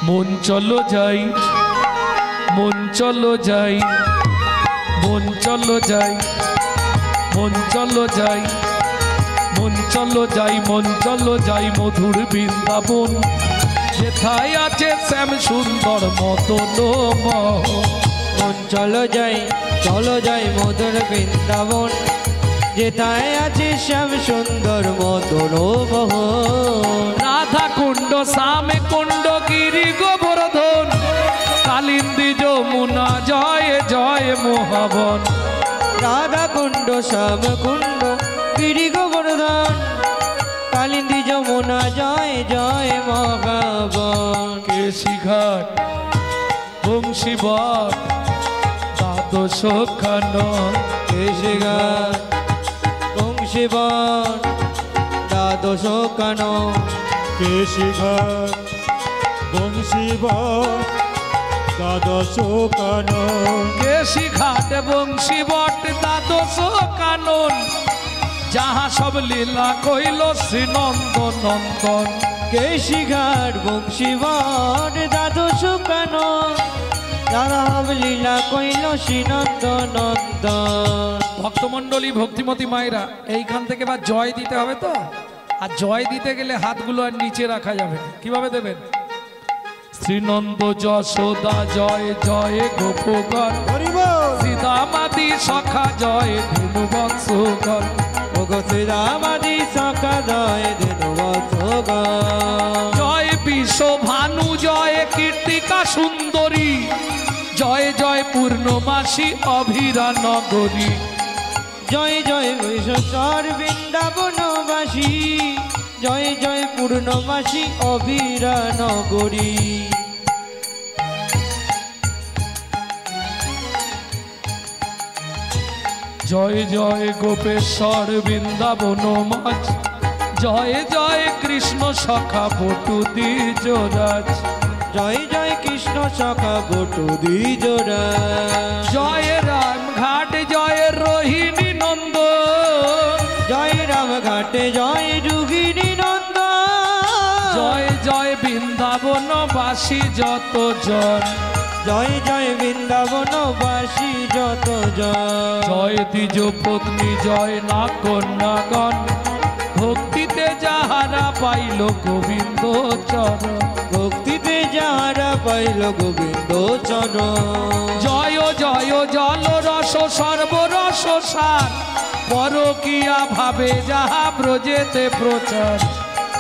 মন চলো যাই, মন চলো যাই, মন চলো যাই, মন চলো যাই, মন চলো যাই, মন চলো যাই মধুর বৃন্দাবন, যেথায় আছে শ্যাম সুন্দর মদন মোহন। মন চলো যাই, চলো যাই মধুর বৃন্দাবন, যেথায় আছে শ্যাম সুন্দর মদন মোহন। রাধা কুণ্ড শ্যামে কুণ্ড গিরি গোবর্ধন, কালিন্দী যমুনা জয় জয় মোহাবন। রাধা কুণ্ড শ্যাম কুণ্ড গিরি গোবর্ধন, কালিন্দী যমুনা জয় জয় মোহাবন। কেশিঘাট বংশীবট দ্বাদশ কানন, কেশিঘাট বংশীবন দ্বাদশ কানন। কেশিঘাট বংশীবট দ্বাদশ কানন। কেশিঘাট বংশীবট দ্বাদশ কানন, যাহা সব লীলা কইল শ্রীনন্দ নন্দন। কেশিঘাট বংশীবট দ্বাদশ কানন, যাহা সব লীলা কইল শ্রীনন্দ নন্দন। ভক্তমণ্ডলী ভক্তিমতী মায়েরা, এইখান থেকে বা জয় দিতে হবে তো, আর জয় দিতে গেলে হাতগুলো আর নিচে রাখা যাবে না। কিভাবে দেবেন? শ্রীনন্দ যশোদা জয় জয় গোপগণ, শ্রীদামাদি সখা জয় ধেনু বৎসগণ। ওগো শ্রীরামাদি সখা জয় ধেনু বৎসগণ। জয় বিশ্বভানু জয় কীর্তিকা সুন্দরী, জয় জয় পূর্ণমাসী অভিরা নগরী। জয় জয় বিশ্বর বৃন্দাবনবাসী, জয় জয় পূর্ণমাসী অভিরা নগরী। জয় জয় গোপেশ্বর বৃন্দাবন মাঝ, জয় জয় কৃষ্ণ সখা বটু দ্বিজরাজ। জয় জয় কৃষ্ণ সখা বটু দ্বিজরাজ। জয় রাম ঘাট জয় রোহিণী নন্দ, জয় রাম ঘাটে জয় রুগিণী নন্দন। জয় জয় বৃন্দাবনবাসী যত জন, জয় জয় বৃন্দাবনবাসী যত জন। জয় দ্বিজ পত্নী জয় না কন্যাগণ, ভক্তিতে যাহারা পাইল গোবিন্দ চরণ। ভক্তিতে যাহারা পাইল গোবিন্দ চরণ। জয় জয় জল রস সর্বরস সার, পরকিয়া ভাবে যাহা ব্রজেতে প্রচার।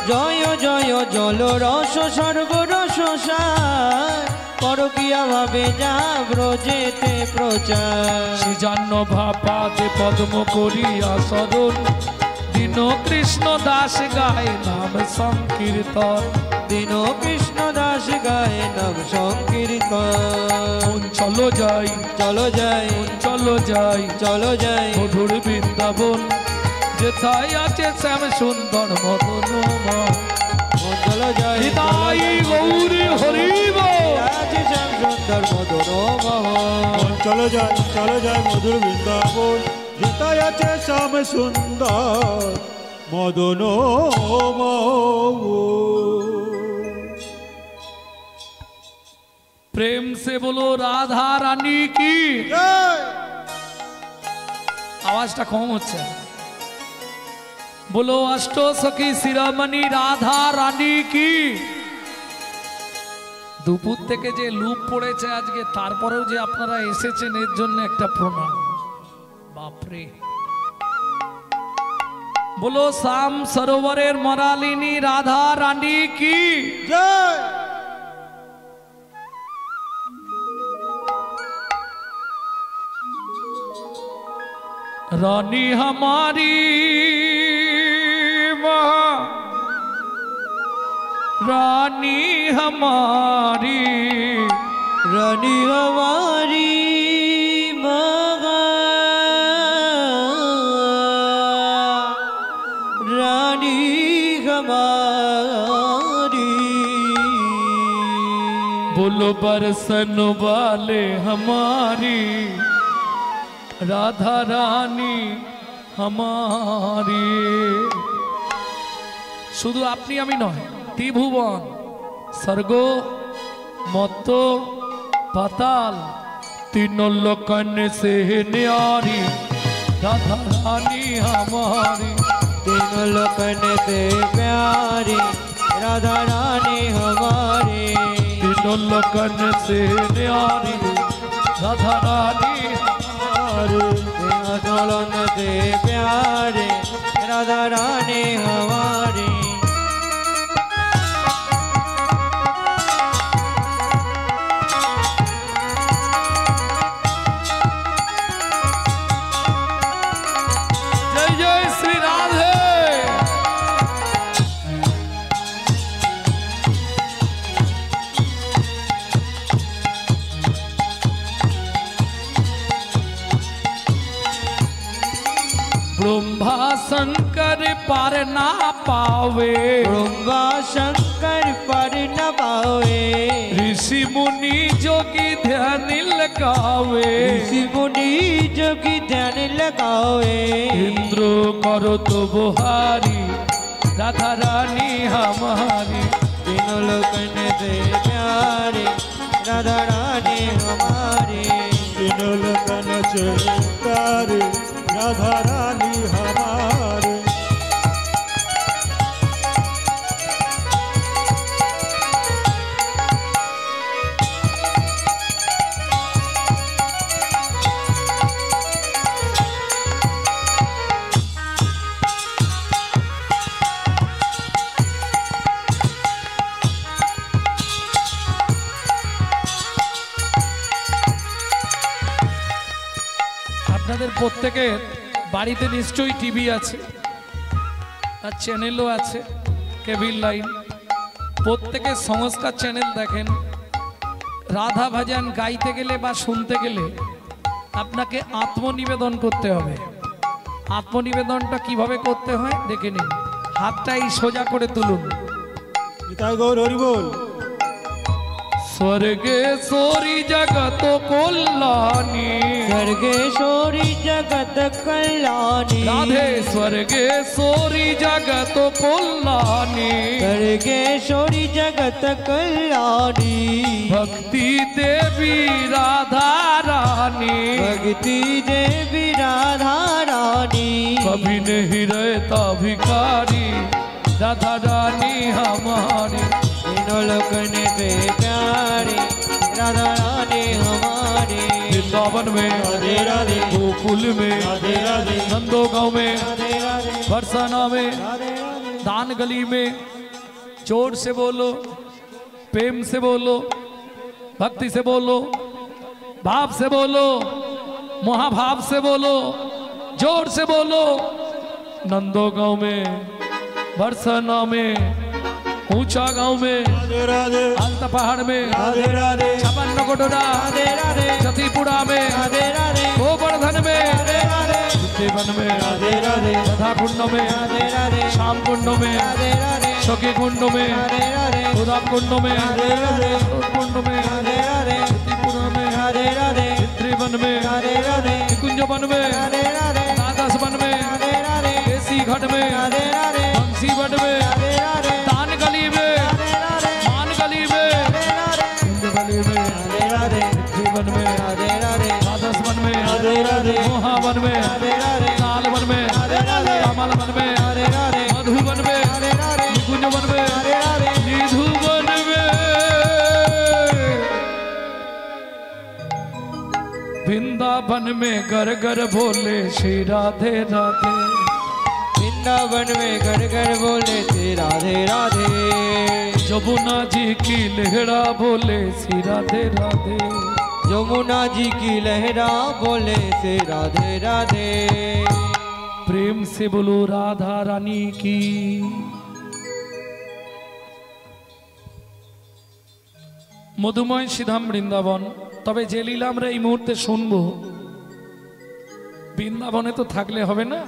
জয় জয় জল রস সর্বরস সার, পরকিয়া ভাবে যা ব্রজেতে প্রচার। শ্রীজান্ন ভাপাদে পদ্ম করিয়া সরণ, দীন কৃষ্ণ দাস গায় নাম সংকীর্তন। দীন কৃষ্ণ দাস গায়ে নাম সংকীর্তন। মন চলো যাই, চলো যাই, মন চলো যাই, চলো যাই মধুর বৃন্দাবন, যেথায় আছে শ্যাম সুন্দর মদন মোহন। মন চলো যাই, হৃদয় গৌরী হরিব, আছে শ্যাম সুন্দর মদন মোহন। চলো যায় মধুর বৃন্দাবন, যেথায় আছে শ্যাম সুন্দর মদন মোহন। प्रेम से बोलो राधा रानी की। आवाजটা কম হচ্ছে। बोलो अष्टो सखी शिरोमणि राधा रानी की। দুপুর থেকে যে লুপ পড়েছে আজকে, তারপরেও যে আপনারা এসেছেন এর জন্য একটা প্রণাম। বাপরে, बोलो श्याम सरोवरेर मरालिनी राधा रानी की जय। रानी हमारी महा रानी हमारी, रानी हमारी मगा, रानी हमारी। बोलो बरसन वाले हमारी राधा रानी हमारी। শুধু আপনি আমি নয়, ত্রিভুবন স্বর্গ मत पाताल तीनों लोकन से न्यारी राधा रानी हमारी। तीनों लोकन से प्यारी राधा रानी हमारी। तीनों लोकन से न्यारी राधा रानी हमारी। तीनों लोकन से प्यारी राधा रानी हमारी। जय जय श्री राधे। ब्रह्मा शंकर पार ना पावे। ब्रह्मा शंकर पर न पावे। ऋषि मुनि जोगी ध्यान लगावे। ऋषि मुनि जोगी ध्यान लगावे। इंद्र करो तो बुहारी राधा रानी हमारी। तीनों लोकन से प्यारी राधा रानी हमारी। तीनों लोकन से प्यारी राधा रानी हमारी। আপনাদের প্রত্যেকের বাড়িতে নিশ্চয়ই টিভি আছে আর চ্যানেলও আছে, কেবল লাইন। প্রত্যেকের সংস্কার চ্যানেল দেখেন। রাধা ভজন গাইতে গেলে বা শুনতে গেলে আপনাকে আত্মনিবেদন করতে হবে। আত্মনিবেদনটা কিভাবে করতে হয় দেখে নিন। হাতটাই সোজা করে তুলুন। নিতাই গৌর হরি বল। स्वर्गेश्वरी जगत कल्याणी। स्वर्गेश्वरी जगत कल्याणी। राधे स्वर्गेश्वरी जगत कल्याणी। स्वर्गेश्वरी जगत कल्याणी। भक्ति देवी राधा रानी। भक्ति देवी राधा रानी। कभी नहीं रहता भिखारी राधा रानी हमारी। तीनों लोकन से प्यारी राधा रानी हमारी। वृंदावन में राधे राधे गोकुल में राधे राधे नंदो गांव में राधे राधे बरसाना में राधे राधे। दान गली में जोर से बोलो, प्रेम से बोलो, भक्ति से बोलो, भाव से बोलो, महाभाव से बोलो, जोर से बोलो। नंदो गांव में, बरसाना में, ऊंचा गांव में, राधे राधे आलता पहाड़ में, राधे राधे छपन कोटोरा, राधे राधे जतीपुरा में, राधे राधे गोवर्धन में, राधे राधे देवन में, राधे राधे राधा कुंड में, राधे राधे श्याम कुंड में, राधे राधे सखी कुंड में, राधे राधे उदाप कुंड में, राधे राधे कुंड में, राधे राधे जतीपुरा में, राधे राधे त्रिवन में, राधे राधे कुंज वन में, राधे राधे द्वादश वन में, राधे राधे केसी घाट में, राधे राधे बंसी वट में, राधे राधे दान गली में, राधे राधे मान गली में, राधे राधे कुंज गली में, राधे राधे त्रिवन में, राधे राधे द्वादश वन में, राधे राधे मोहावन में, राधे राधे लाल वन में, राधे राधे कमल वन में, राधे राधे मधुवन में, राधे राधे निकुंज वन में, राधे राधे निधुवन में, वृंदावन में घर घर बोले श्री राधे राधे। वृंदावन में घर घर बोले थे राधे राधे। जमुना जी की लहरा बोले श्री राधे राधे। यमुना जी की लहरा बोले से राधे राधे। प्रेम से बोलो राधा रानी की। মধুময় শ্রীধাম বৃন্দাবন। তবে যে লীলা আমরা এই মুহূর্তে শুনবো, বৃন্দাবনে তো থাকলে হবে না।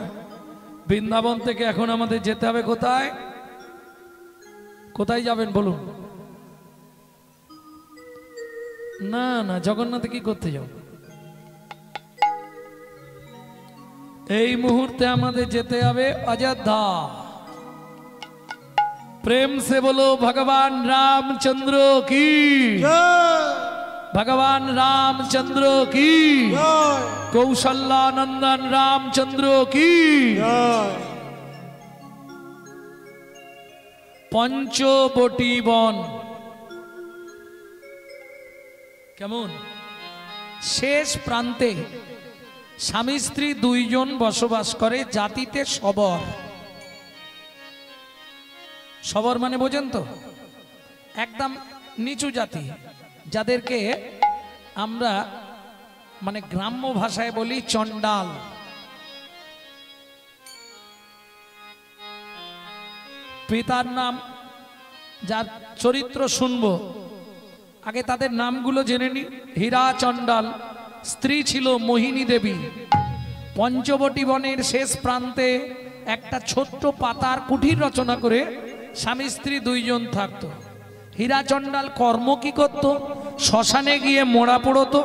বৃন্দাবন থেকে এখন আমাদের যেতে হবে কোথায়? কোথায় যাবেন বলুন? না না, জগন্নাথে কি করতে যাও? এই মুহূর্তে আমাদের যেতে হবে অযোধ্যা। प्रेम से बोलो भगवान रामचंद्र की, भगवान रामचंद्र की, कौशल्या नंदन रामचंद्र की। पंचबटी बन কেমন? শেষ প্রান্তে স্বামী স্ত্রী দুইজন বসবাস করে, জাতিতে সবর। সবর মানে বোঝেন তো? একদম নিচু জাতি, যাদেরকে আমরা মানে গ্রাম্য ভাষায় বলি চন্ডাল। পিতার নাম, যার চরিত্র শুনবো, আগে তাদের নামগুলো জেনে নি। হীরা চন্ডাল, স্ত্রী ছিল মোহিনী দেবী। পঞ্চবটি বনের শেষ প্রান্তে একটা ছোট্ট পাতার কুঠির রচনা করে স্বামী স্ত্রী দুইজন থাকতো। হীরা চন্ডাল কর্ম কি করত? শ্মশানে গিয়ে মোড়া পড়তো,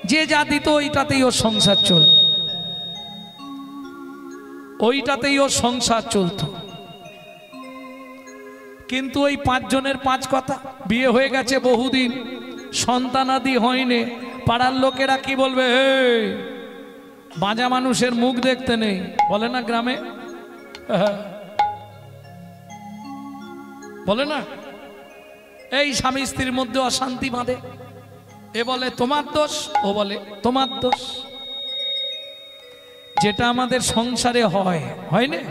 যে যা দিত ওইটাতেই ওর সংসার চলত, ওইটাতেই ওর সংসার চলত। কিন্তু ওই পাঁচজনের পাঁচ কথা, বিয়ে হয়ে গেছে বহুদিন, সন্তানাদি হয়নি, পাড়ার লোকেরা কি বলবে? হে, বাজা মানুষের মুখ দেখতে নেই, বলে না গ্রামে? বলে না? এই স্বামী স্ত্রীর মধ্যে অশান্তি বাঁধে, এ বলে তোমার দোষ, ও বলে তোমার দোষ। যেটা আমাদের সংসারে হয় না?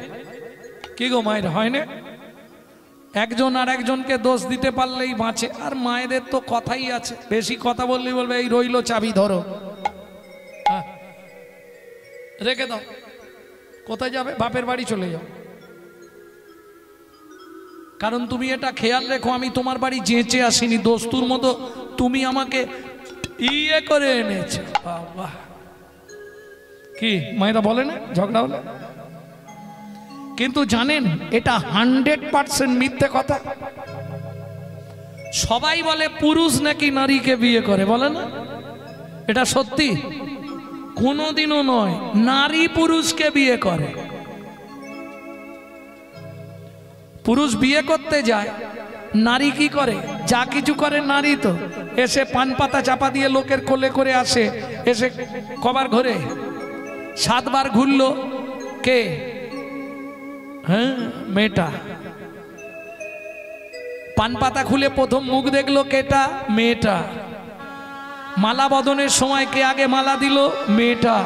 কি গো মায়ের, হয় না? একজন আর একজনকে দোষ দিতে পারলেই বাঁচে। আর মায়েদের তো কথাই আছে, বেশি কথা বললেই বলবে এই রইলো চাবি ধরো, রেখে দাও। কোথায় যাবে? বাপের বাড়ি চলে যাও। কারণ তুমি এটা খেয়াল রেখো, আমি তোমার বাড়ি যেচে আসিনি, দোস্তুর মতো তুমি আমাকে ইয়ে করে এনেছো। বাবা, কি মায়েরা বলে না ঝগড়া হলে? কিন্তু জানেন এটা 100% মিথ্যে কথা। সবাই বলে পুরুষ নাকি নারীকে বিয়ে করে, বলে না? এটা সত্যি? কোনোদিনও নয়, নারী পুরুষকে বিয়ে করে। পুরুষ বিয়ে করতে যায়, নারী কি করে? যা কিছু করে নারী তো। এসে পান পাতা চাপা দিয়ে লোকের কোলে করে আসে, এসে কবার ঘরে 7 বার ঘুরলো কে? হ্যাঁ, মেয়েটা। পান পাতা খুলে প্রথম মুখ দেখলো কেটা? মেয়েটা। মালা বদনের সময় কে আগে মালা দিল? মেয়েটা।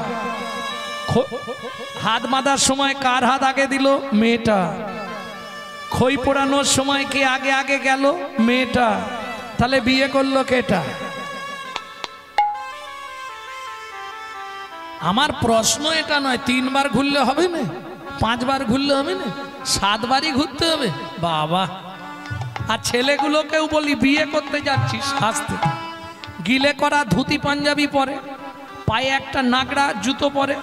হাত বাঁধার সময় কার হাত আগে দিল? মেয়েটা। খই পোড়ানোর সময় কে আগে আগে গেল? মেয়েটা। তাহলে বিয়ে করলো কেটা? আমার প্রশ্ন এটা নয় 3 বার ঘুরলে হবে না, 5 বার ঘুরলে হবে না, 7 বারই ঘুরতে হবে। বাবা, আর ছেলেগুলোকেও বলি বিয়ে করতে যাচ্ছিস আসতে, গিলে করা ধুতি পাঞ্জাবি পরে, পায়ে একটা নাগড়া জুতো পরে,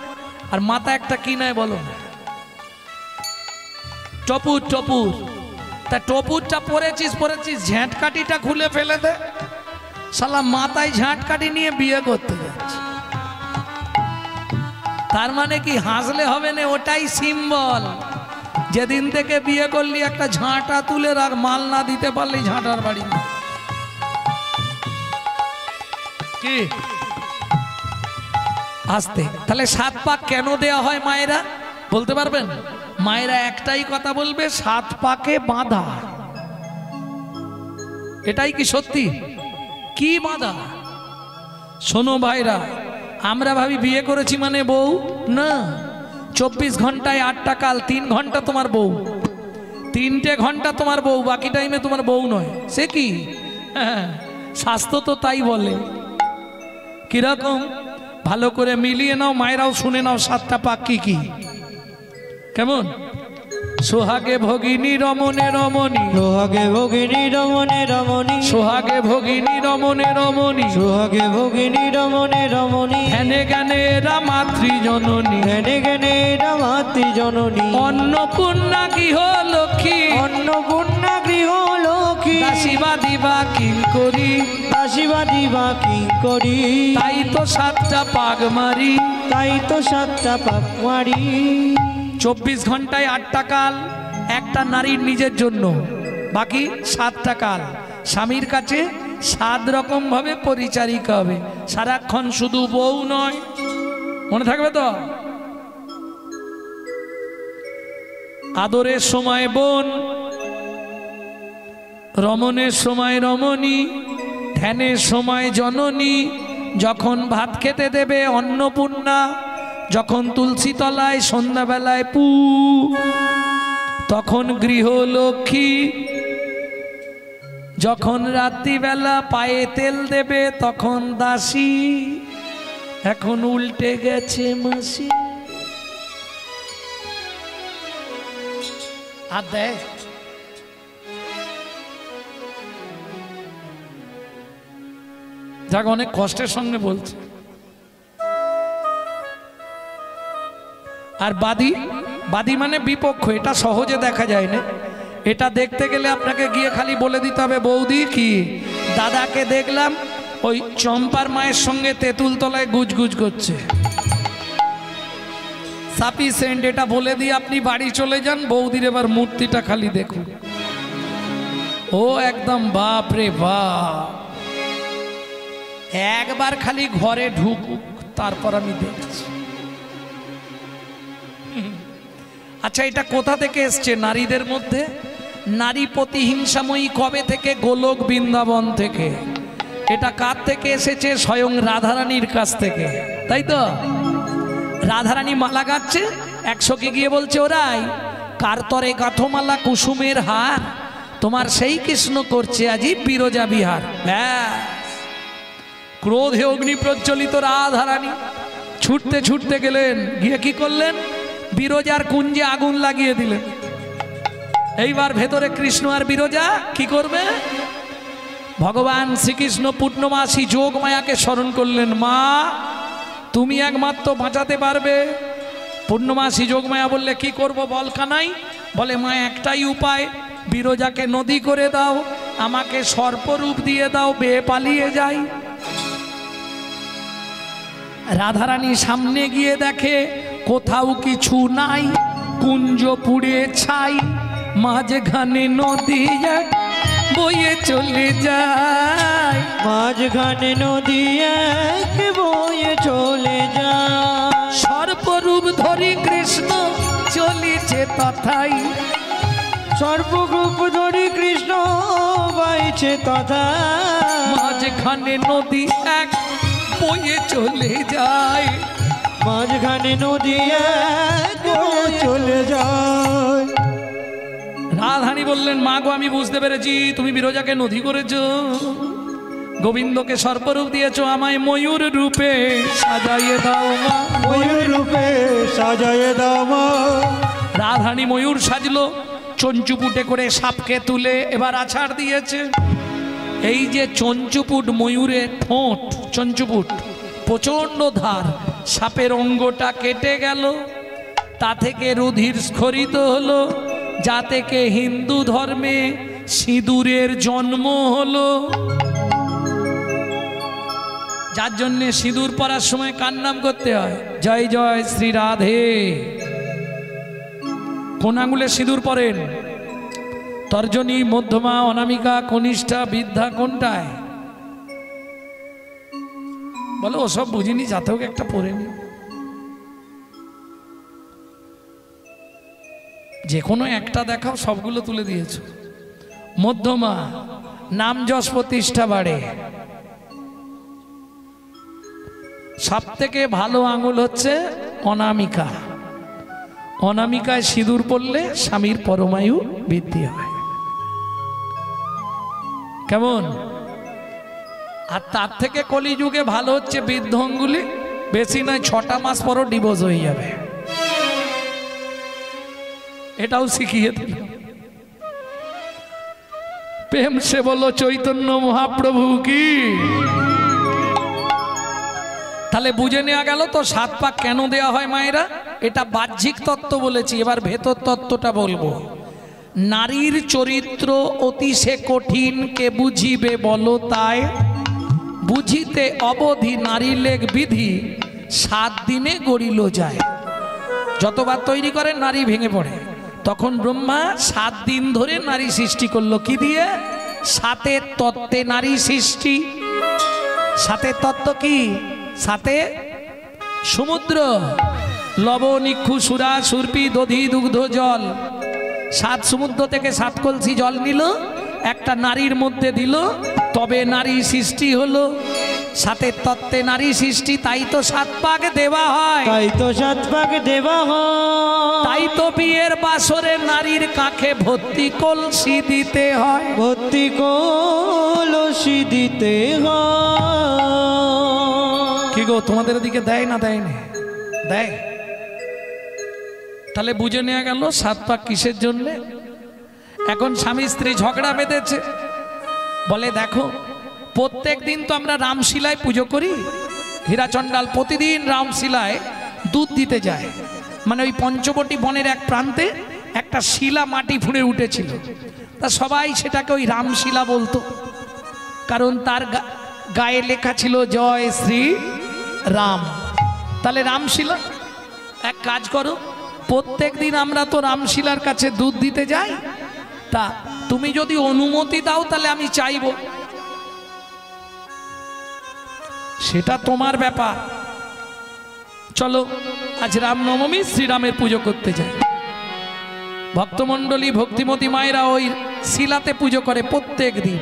আর মাথা একটা কি নাই বলো? টপুর। টপুর। তা টপুরটা পরেছিস, ঝ্যাঁটকাটিটা খুলে ফেলে দে, শালা মাথায় ঝ্যাঁটকাটি নিয়ে বিয়ে করতে যাচ্ছে। তার মানে কি হাসলে হবে না? ওটাই সিম্বল। যেদিন থেকে বিয়ে করলি একটা ঝাঁটা তুলে রাখ, মাল না দিতে পারলি ঝাঁটার বাড়ি। কি আসতে? তাহলে 7 পাক কেন দেয়া হয় মায়েরা বলতে পারবেন? মায়েরা একটাই কথা বলবে, 7 পাকে বাঁধা। এটাই কি সত্যি? কি বাঁধা? শোনো ভাইরা, আমরা ভাবি বিয়ে করেছি মানে বউ না। 24 ঘন্টায় 8টা কাল, 3 ঘন্টা তোমার বউ, 3টে ঘন্টা তোমার বউ, বাকি টাইমে তোমার বউ নয়। সে কি? হ্যাঁ, স্বাস্থ্য তো তাই বলে। কিরকম? ভালো করে মিলিয়ে নাও, মায়েরাও শুনে নাও 7টা পাক কি কি। কেমন? সোহাগে ভগিনী রমণে রমণী, সোহাগে ভগিনী রমণে রমণী, সোহাগে ভগিনী রমণে রমণী, সোহাগে ভগিনী রমণে রমণী, ধ্যানে জ্ঞানে এরা মাতৃজননী, জ্ঞানে জ্ঞানে এরা মাতৃজননী, অন্নপূর্ণা গৃহ লক্ষ্মী, অন্নপূর্ণা গৃহ লক্ষ্মী, দাসীবা দিবা কিঙ্করী, দাসীবা দিবা কিঙ্করী, তাই তো 7টা পাক মারি, তাই তো 7টা পাক মারি। 24 ঘন্টায় 8টা কাল, একটা নারীর নিজের জন্য, বাকি 7টা কাল স্বামীর কাছে 7 রকম ভাবে পরিচারিকা হবে। সারাক্ষণ শুধু বউ নয়, মনে থাকবে তো? আদরের সময় বোন, রমণের সময় রমণী, ধ্যানের সময় জননী, যখন ভাত খেতে দেবে অন্নপূর্ণা, যখন তুলসী তলায় সন্ধ্যাবেলায় পু, তখন গৃহলক্ষ্মী, যখন রাত্রিবেলা পায়ে তেল দেবে তখন দাসী, এখন উল্টে গেছে মাসি। আর দেয় যাক, অনেক কষ্টের সঙ্গে বলছে। আর বাদী, বাদী মানে বিপক্ষ, এটা সহজে দেখা যায় না। এটা দেখতে গেলে আপনাকে গিয়ে খালি বলে দিতে হবে, বৌদি কি দাদাকে দেখলাম ওই চম্পার মায়ের সঙ্গে তেঁতুল তলায় গুজগুজ করছে, সাফিসিয়েন্ট। এটা বলে দিয়ে আপনি বাড়ি চলে যান, বৌদির এবার মূর্তিটা খালি দেখুন। ও একদম বাপ রে বাপ, একবার খালি ঘরে ঢুকুক, তারপর আমি দেখছি। আচ্ছা, এটা কোথা থেকে এসছে নারীদের মধ্যে? নারী প্রতিহিংসাময়ী কবে থেকে? গোলক বৃন্দাবন থেকে। এটা কার থেকে এসেছে? স্বয়ং রাধারানীর কাছ থেকে, তাই তো? রাধারানী মালা গাচ্ছে, 100কে গিয়ে বলছে, ওরাই কার তরে গাথমালা কুসুমের হার, তোমার সেই কৃষ্ণ করছে আজি বিরজা বিহার। ক্রোধে অগ্নি প্রজ্বলিত রাধারানী ছুটতে ছুটতে গেলেন, গিয়ে কি করলেন? বিরজার কুঞ্জে আগুন লাগিয়ে দিলেন। এইবার ভেতরে কৃষ্ণ আর বিরজা কি করবে? ভগবান শ্রীকৃষ্ণ পূর্ণমাসী যোগ মায়াকে স্মরণ করলেন, মা তুমি একমাত্র বাঁচাতে পারবে। পূর্ণমাসী যোগ মায়া বললে, কি করব বল কানাই? বলে, মা একটাই উপায়, বিরজাকে নদী করে দাও, আমাকে সর্পরূপ দিয়ে দাও, বেয়ে পালিয়ে যাই। রাধারানী সামনে গিয়ে দেখে কোথাও কিছু নাই, কুঞ্জ পুড়ে ছাই, মাঝখানে নদী এক বয়ে চলে যায়, মাঝখানে নদী এক বয়ে চলে যায়। সর্পরূপ ধরি কৃষ্ণ চলেছে তথাই, সর্বরূপ ধরি কৃষ্ণ বাইছে তথা, মাঝখানে নদী এক বয়ে চলে যায়, মাঝখানে নদী এক বয়ে চলে যায়। রাধারানী বললেন, মা গো আমি বুঝতে পেরেছি, তুমি বিরজাকে নদী করেছো, গোবিন্দকে সর্পরূপ দিয়েছো, আমায় ময়ূর রূপে সাজাইয়ে দাও মা, ময়ূর রূপে সাজায়ে দাও মা। রাধারানী ময়ূর সাজলো, চঞ্চুপুটে করে সাপকে তুলে এবার আছাড় দিয়েছে। এই যে চঞ্চুপুট ময়ূরের ঠোঁট, চঞ্চুপুট প্রচন্ড ধার, সাপের অঙ্গটা কেটে গেল, তা থেকে রুধির স্খলিত হলো, যা থেকে হিন্দু ধর্মে সিঁদুরের জন্ম হলো। যার জন্য সিঁদুর পরার সময় কার নাম করতে হয়? জয় জয় শ্রী রাধে। কোন আঙুলে সিঁদুর পরেন? তর্জনী, মধ্যমা, অনামিকা, কনিষ্ঠা, বৃদ্ধা, কোনটায়? বলো ওসব বুঝিনি, যাতে হোক একটা পরে নি। যে কোনো একটা দেখাও, সবগুলো তুলে দিয়েছো। মধ্যমা, নাম যশ প্রতিষ্ঠা বাড়ে। সব থেকে ভালো আঙুল হচ্ছে অনামিকা। অনামিকায় সিঁদুর পড়লে স্বামীর পরমায়ু বৃদ্ধি হয়। কেমন? আর তার থেকে কলিযুগে ভালো হচ্ছে বৃদ্ধ অঙ্গুলি, বেশি নয় 6টা মাস পরও ডিভোর্স হয়ে যাবে। এটাও শিখিয়ে দিল। প্রেম সে বলো চৈতন্য মহাপ্রভু কি। তাহলে বুঝে নেওয়া গেল তো 7 পাক কেন দেয়া হয় মায়েরা। এটা বাহ্যিক তত্ত্ব বলেছি, এবার ভেতর তত্ত্বটা বলবো। নারীর চরিত্র অতি সে কঠিন, কে বুঝিবে বলো তাই, বুঝিতে অবধি নারী লেখ বিধি, 7 দিনে গড়িল যায়। যতবার তৈরি করেন নারী ভেঙে পড়ে, তখন ব্রহ্মা 7 দিন ধরে নারী সৃষ্টি করলো কি দিয়ে? 7 তত্ত্বে নারী সৃষ্টি। 7 তত্ত্ব কি? 7 সমুদ্র, লবণ, ইক্ষু, সুরা, সুরপি, দধি, দুগ্ধ, জল। 7 সমুদ্র থেকে 7 কলসি জল নিল, একটা নারীর মধ্যে দিল, তবে নারী সৃষ্টি হলো। 7 তত্ত্বে নারী সৃষ্টি, তাই তো 7 পাক দেওয়া হয়। তাই তো 7 পাক দেওয়া হয়। তাই তো বিয়ের বাসরে নারীর কাঁখে ভর্তি কলসি দিতে হয়। ভর্তি কলসি দিতে হয়। কি গো, তোমাদের দিকে দেয় না দেয় না? দেয়। তাহলে বুঝে নেওয়া গেল 7 পাক কিসের জন্যে। এখন স্বামী স্ত্রী ঝগড়া বেঁধেছে, বলে দেখো প্রত্যেক দিন তো আমরা রামশিলায় পুজো করি, হীরাচণ্ডাল প্রতিদিন রামশিলায় দুধ দিতে যায়। মানে ওই পঞ্চবটী বনের এক প্রান্তে একটা শিলা মাটি ফুঁড়ে উঠেছিল, তা সবাই সেটাকে ওই রামশিলা বলতো, কারণ তার গায়ে লেখা ছিল জয় শ্রী রাম। তাহলে রামশিলা, এক কাজ করো, প্রত্যেক দিন আমরা তো রামশিলার কাছে দুধ দিতে যাই, তা তুমি যদি অনুমতি দাও তাহলে আমি চাইবো। সেটা তোমার ব্যাপার, চলো আজ রামনবমী, শ্রীরামের পুজো করতে যাই। ভক্তমণ্ডলী ভক্তিমতী মায়েরা ওই শিলাতে পুজো করে প্রত্যেক দিন।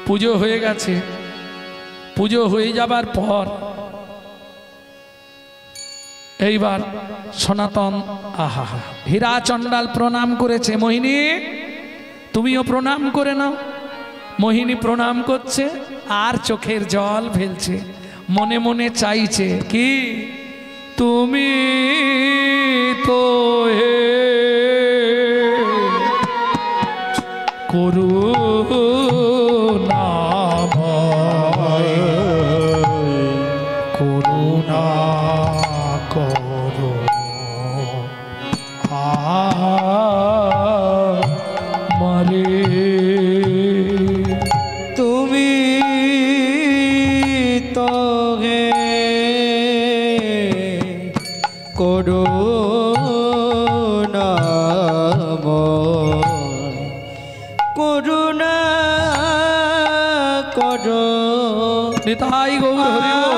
পুজো হয়ে গেছে, পুজো হয়ে যাবার পর এইবার সনাতন আহা হীরাচণ্ডাল প্রণাম করেছে। মোহিনী তুমিও প্রণাম করে নাও। মোহিনী প্রণাম করছে আর চোখের জল ফেলছে, মনে মনে চাইছে কি, তুমি তো হে করুণাময়, করুণা করো আমারে। তুমি তো হে করুণাময়, করুণা করো নিতাই গৌর হরি বল।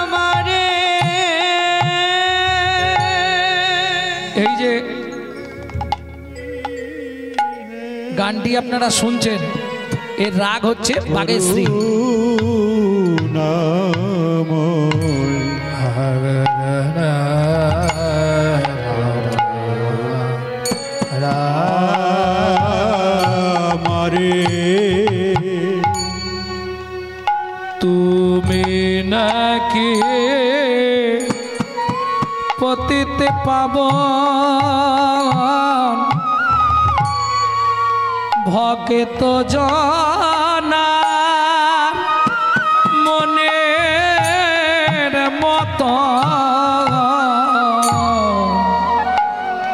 আমারে। এই যে গানটি আপনারা শুনছেন, এর রাগ হচ্ছে বাগেশ্রী। তুমি নাকি পতিতে পাবন, ভক্ত জনার মনের মত,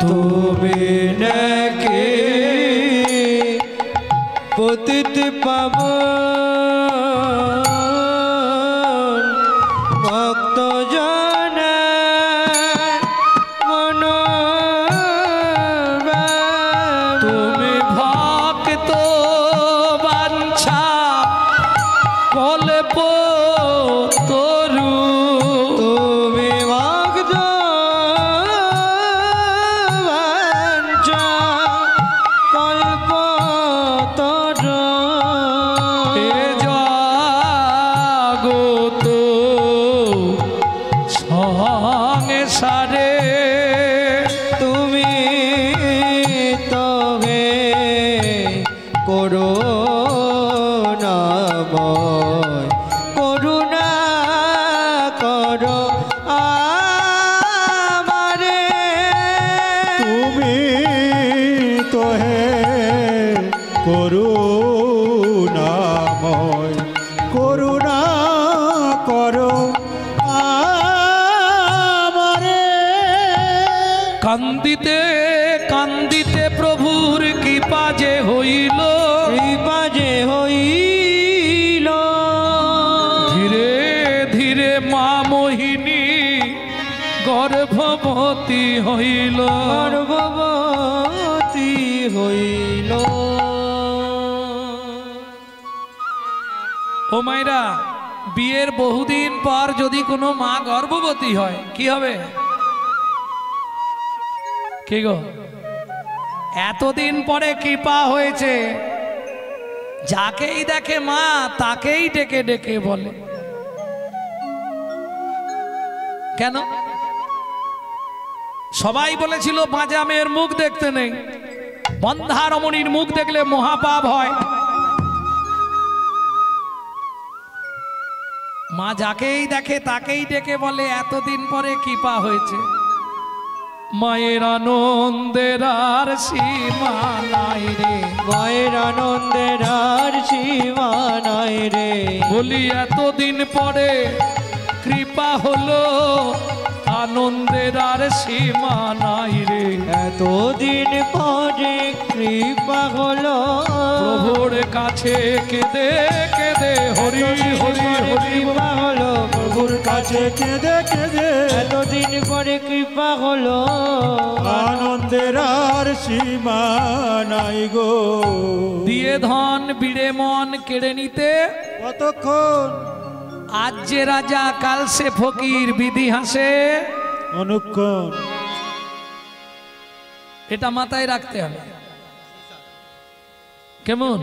তুমি নাকি পতিত পাবন, ভক্ত জনার মনোর। তুমি ভক্ত বাঞ্ছা কল্প তরু, তুমি ভক্ত বাঞ্ছা কল্পতরু। এ জগত সংসারে তুমি তো হে করুণাময়, করুণা করো আমারে। তুমি তো হে করুণাময়, করুণা করো আমারে। কান্দিতে কান্দিতে প্রভুর কৃপা যে হইল, কৃপা যে হইল, ধীরে ধীরে মা হইল গর্ভবতী হইল। ও মায়েরা, বিয়ের বহুদিন পর যদি কোনো মা গর্ভবতী হয় কি হবে? কি গো, এতদিন পরে কৃপা হয়েছে, যাকেই দেখে মা তাকেই ডেকে ডেকে বলে। কেন? সবাই বলেছিল বাঁচা মেয়ের মুখ দেখতে নেই, বন্ধা রমণীর মুখ দেখলে মহাপাপ হয়। মা যাকেই দেখে তাকেই ডেকে বলে, এতদিন পরে কৃপা হয়েছে। মায়ের আনন্দের আর সীমা নাই রে, মায়ের আনন্দের আর সীমা নাই রে। বলি এতদিন পরে কৃপা হলো, আনন্দের আর সীমা নাই রে। এতদিন পরে কৃপা হলো, প্রভুর কাছে কেঁদে কেঁদে হরি হরি হরি কৃপা হলো প্রভুর কাছে কেঁদে কেঁদে এতদিন পরে কৃপা হলো। আনন্দের আর সীমা নাই গো। দিয়ে ধন বিড়ে মন কেড়ে নিতে কতক্ষণ আজ যে রাজা কাল সে ফকির, বিধি হাসে অনুক্ষণ। এটা মাথায় রাখতে হবে। কেমন?